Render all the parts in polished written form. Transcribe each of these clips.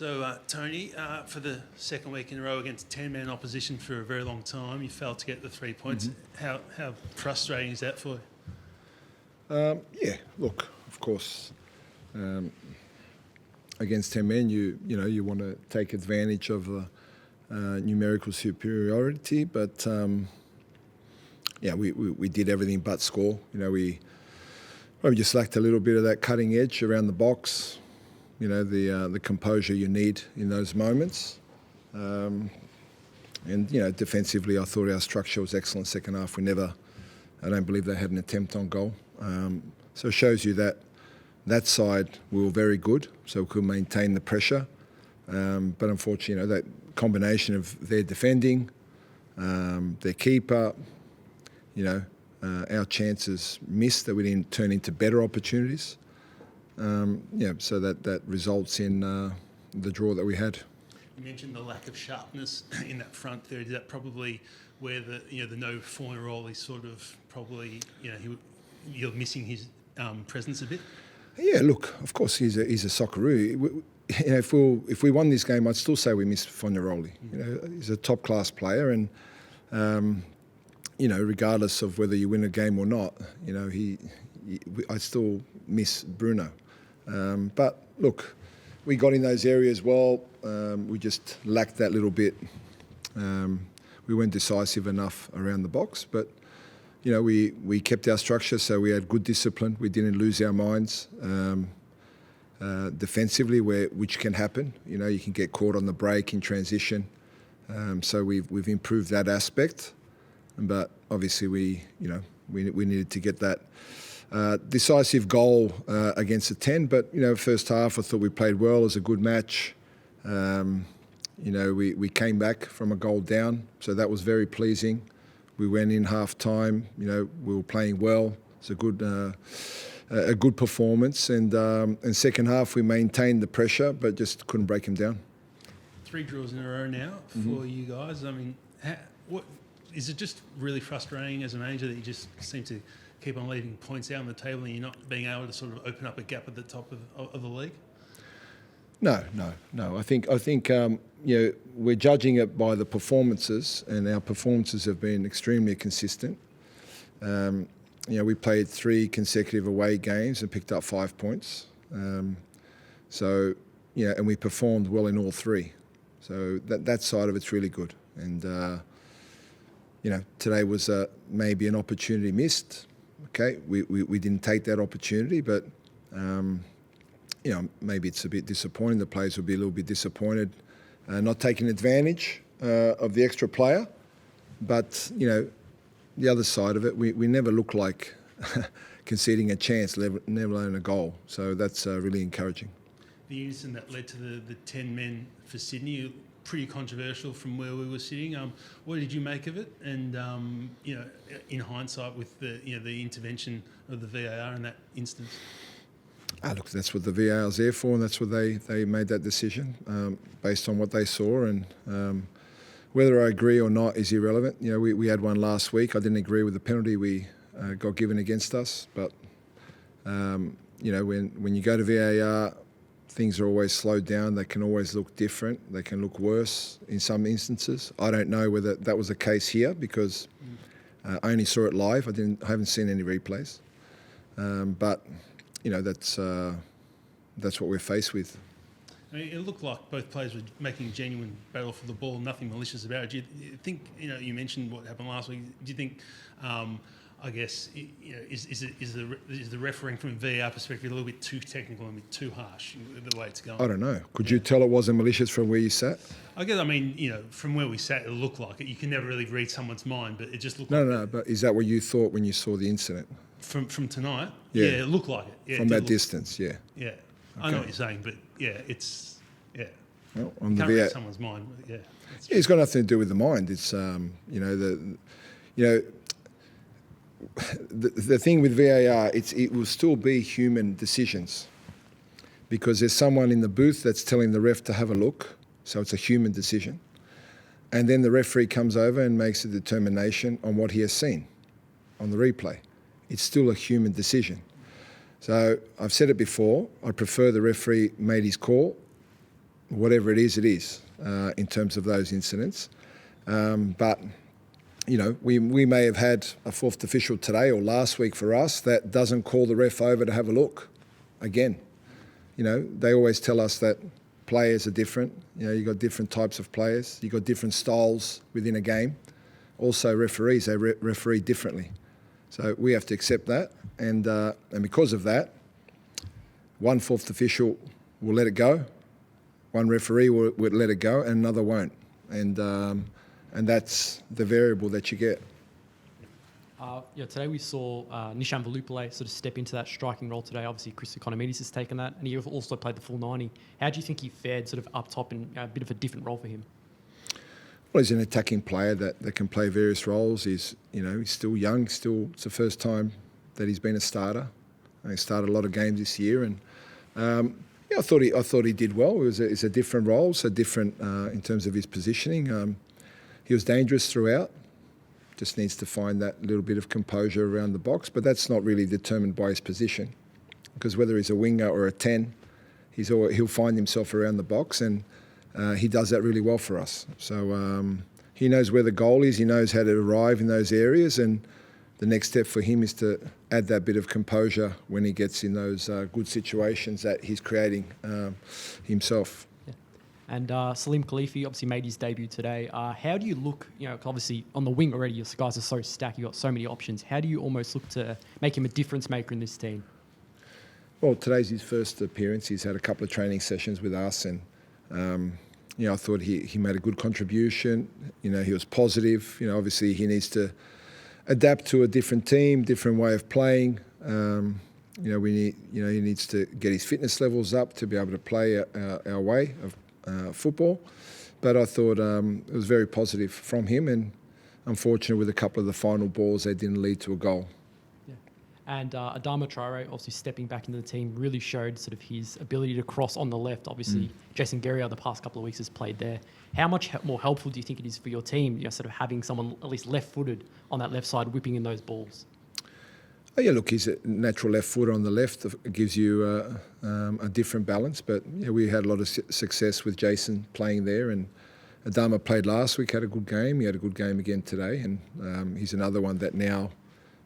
So, Tony, for the second week in a row against 10-man opposition for a very long time, you failed to get the 3 points. How frustrating is that for you? Yeah, look, of course, against 10 men, you want to take advantage of the numerical superiority, but we did everything but score. We just lacked a little bit of that cutting edge around the box. The composure you need in those moments. And defensively, I thought our structure was excellent second half. I don't believe they had an attempt on goal. So it shows you that side we were very good, so we could maintain the pressure. But unfortunately, that combination of their defending, their keeper, our chances missed that we didn't turn into better opportunities. So that results in the draw that we had. You mentioned the lack of sharpness in that front third. Is that probably where the no Fornaroli sort of probably you're missing his presence a bit? Yeah, look, of course he's a Socceroo. If we won this game, I'd still say we missed Fornaroli. He's a top class player, and regardless of whether you win a game or not, I still miss Bruno. But look, we got in those areas well. We just lacked that little bit. We weren't decisive enough around the box, but we kept our structure, so we had good discipline. We didn't lose our minds defensively, which can happen. You can get caught on the break in transition. So we've improved that aspect, but obviously we needed to get that decisive goal against a 10, but first half I thought we played well. It was a good match. We came back from a goal down, so that was very pleasing. We went in half time. We were playing well. It's a good performance, and second half we maintained the pressure, but just couldn't break him down. 3 draws in a row now for you guys. I mean, what is it? Just really frustrating as a manager that you just seem to keep on leaving points out on the table and you're not being able to sort of open up a gap at the top of the league? No. I think we're judging it by the performances, and our performances have been extremely consistent. We played 3 consecutive away games and picked up 5 points. And we performed well in all 3. So that side of it's really good. And today was maybe an opportunity missed. Okay, we didn't take that opportunity, but maybe it's a bit disappointing. The players will be a little bit disappointed not taking advantage of the extra player. But the other side of it, we never look like conceding a chance, never alone a goal. So that's really encouraging. The incident that led to the 10 men for Sydney, pretty controversial from where we were sitting. What did you make of it? And in hindsight, with the intervention of the VAR in that instance. Look, that's what the VAR is there for, and that's what they made that decision based on what they saw. And whether I agree or not is irrelevant. We had one last week. I didn't agree with the penalty we got given against us, but when you go to VAR, things are always slowed down. They can always look different. They can look worse in some instances. I don't know whether that was the case here because I only saw it live. I haven't seen any replays. But that's what we're faced with. I mean, it looked like both players were making a genuine battle for the ball, nothing malicious about it. Do you think, you mentioned what happened last week. Do you think, is the refereeing from a VAR perspective a little bit too technical and a bit too harsh the way it's going? I don't know. Could you tell it wasn't malicious from where you sat? I guess, from where we sat, it looked like it. You can never really read someone's mind, but it just looked No, but is that what you thought when you saw the incident? From tonight? Yeah, it looked like it. Yeah, from that distance, yeah. Yeah. Okay. I know what you're saying, but it's. Well, on can't the read someone's mind. Yeah. It's got nothing to do with the mind. It's the thing with VAR. It will still be human decisions because there's someone in the booth that's telling the ref to have a look. So it's a human decision, and then the referee comes over and makes a determination on what he has seen on the replay. It's still a human decision. So I've said it before. I prefer the referee made his call. whatever it is in terms of those incidents. But we may have had a fourth official today or last week for us that doesn't call the ref over to have a look. Again, they always tell us that players are different. You've got different types of players. You've got different styles within a game. Also, referees, they referee differently. So we have to accept that. And because of that, one fourth official will let it go, one referee will let it go, and another won't. And that's the variable that you get. Today we saw Nishan Valupale sort of step into that striking role today. Obviously, Chris Economides has taken that, and he also played the full 90. How do you think he fared sort of up top in a bit of a different role for him? Well, he's an attacking player that can play various roles. He's still young. It's the first time that he's been a starter. He started a lot of games this year, and I thought he did well. It's a different role, so different in terms of his positioning. He was dangerous throughout. Just needs to find that little bit of composure around the box, but that's not really determined by his position, because whether he's a winger or a 10, he'll find himself around the box, and he does that really well for us. So he knows where the goal is. He knows how to arrive in those areas, and the next step for him is to add that bit of composure when he gets in those good situations that he's creating himself. And Salim Khalifi obviously made his debut today. How do you look, obviously on the wing already, your guys are so stacked, you've got so many options. How do you almost look to make him a difference maker in this team? Well, today's his first appearance. He's had a couple of training sessions with us, and I thought he made a good contribution. He was positive. Obviously he needs to adapt to a different team, different way of playing. He needs to get his fitness levels up to be able to play our way of football. But I thought it was very positive from him, and unfortunate with a couple of the final balls, they didn't lead to a goal. Yeah. And Adama Traore, obviously stepping back into the team, really showed sort of his ability to cross on the left. Obviously, Jason Guerrier the past couple of weeks has played there. How much more helpful do you think it is for your team, sort of having someone at least left-footed on that left side whipping in those balls? Oh, yeah, look, he's a natural left footer on the left. It gives you a different balance. But we had a lot of success with Jason playing there. And Adama played last week, had a good game. He had a good game again today. And he's another one that now,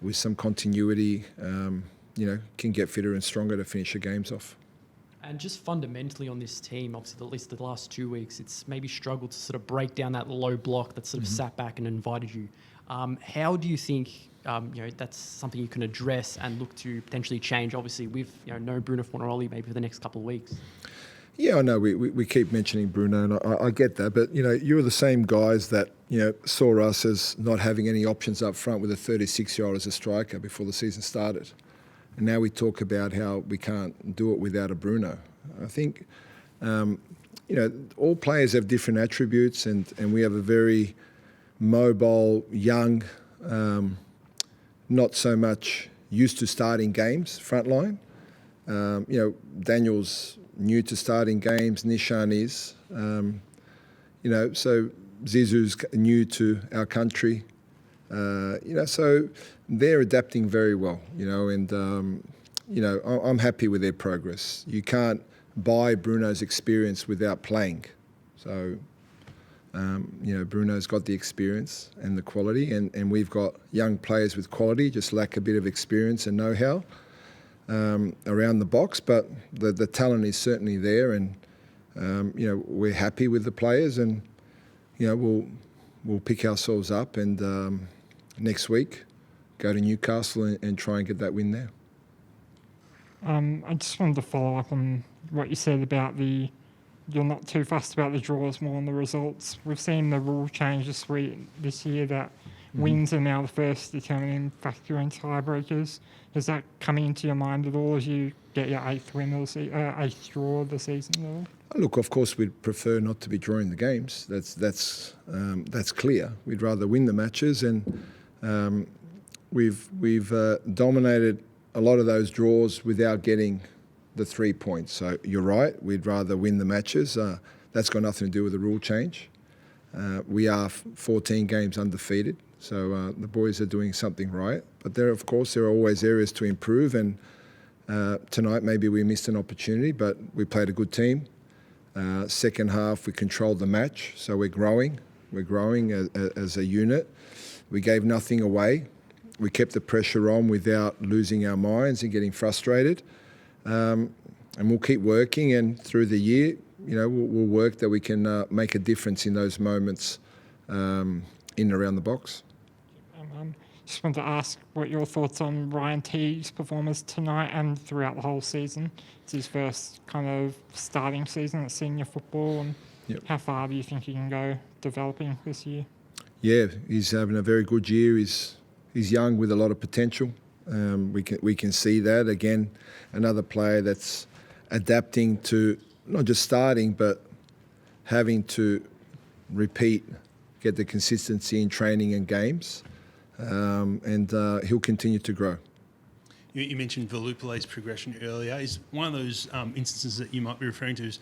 with some continuity, can get fitter and stronger to finish the games off. And just fundamentally on this team, obviously at least the last 2 weeks, it's maybe struggled to sort of break down that low block that sort of sat back and invited you. How do you think that's something you can address and look to potentially change? Obviously, with no Bruno Fornaroli maybe for the next couple of weeks. Yeah, I know we keep mentioning Bruno, and I get that, but you're the same guys that saw us as not having any options up front with a 36-year-old as a striker before the season started, and now we talk about how we can't do it without a Bruno. I think all players have different attributes, and we have a very mobile, young, not so much used to starting games front line. Daniel's new to starting games, Nishan is. So Zizou's new to our country. So they're adapting very well, and I'm happy with their progress. You can't buy Bruno's experience without playing. So Bruno's got the experience and the quality, and we've got young players with quality, just lack a bit of experience and know-how around the box, but the talent is certainly there, and we're happy with the players, and we'll pick ourselves up and next week go to Newcastle and try and get that win there. I just wanted to follow up on what you said about you're not too fussed about the draws, more on the results. We've seen the rule change this year that wins are now the first determining factor in tiebreakers. Is that coming into your mind at all as you get your eighth draw of the season? Look, of course, we'd prefer not to be drawing the games. That's clear. We'd rather win the matches, and we've dominated a lot of those draws without getting the 3 points. So you're right, we'd rather win the matches. That's got nothing to do with the rule change. We are 14 games undefeated, so the boys are doing something right. But there are always areas to improve, and tonight maybe we missed an opportunity, but we played a good team. Second half, we controlled the match, so we're growing. We're growing as a unit. We gave nothing away. We kept the pressure on without losing our minds and getting frustrated. And we'll keep working, and through the year, we'll work that we can make a difference in those moments in and around the box. Just wanted to ask what your thoughts on Ryan Teague's performance tonight and throughout the whole season. It's his first kind of starting season at senior football, and how far do you think he can go developing this year? Yeah, he's having a very good year. He's young with a lot of potential. We can see that. Again, another player that's adapting to not just starting, but having to repeat, get the consistency in training and games. And he'll continue to grow. You mentioned Velupale's progression earlier. Is one of those instances that you might be referring to is,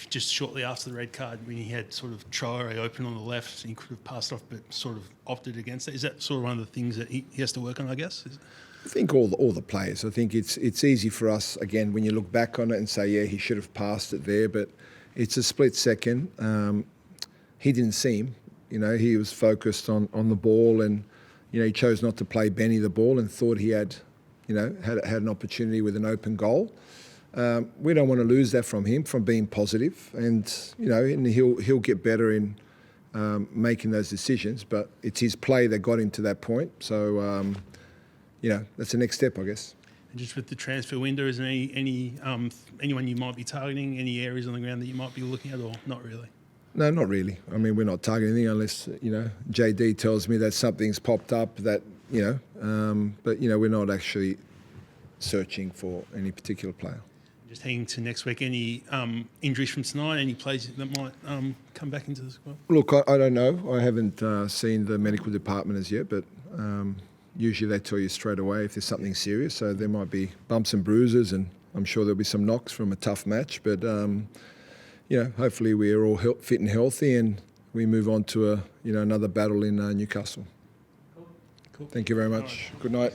just shortly after the red card when he had sort of Traore open on the left, he could have passed off but sort of opted against that. Is that sort of one of the things that he has to work on, I guess? I think all the players. I think it's easy for us, again, when you look back on it and say, yeah, he should have passed it there, but it's a split second. He didn't see him. He was focused on the ball, and he chose not to play Benny the ball and thought he had an opportunity with an open goal. We don't want to lose that from him, from being positive, and and he'll get better in making those decisions. But it's his play that got him to that point. So that's the next step, I guess. And just with the transfer window, is there anyone you might be targeting? Any areas on the ground that you might be looking at, or not really? No, not really. I mean, we're not targeting anything unless, JD tells me that something's popped up that, but, we're not actually searching for any particular player. Just heading to next week, any injuries from tonight, any players that might come back into the squad? Look, I don't know. I haven't seen the medical department as yet, but usually they tell you straight away if there's something serious. So there might be bumps and bruises, and I'm sure there'll be some knocks from a tough match, but hopefully we're all fit and healthy, and we move on to another battle in Newcastle. Cool. Thank you very much. Good night.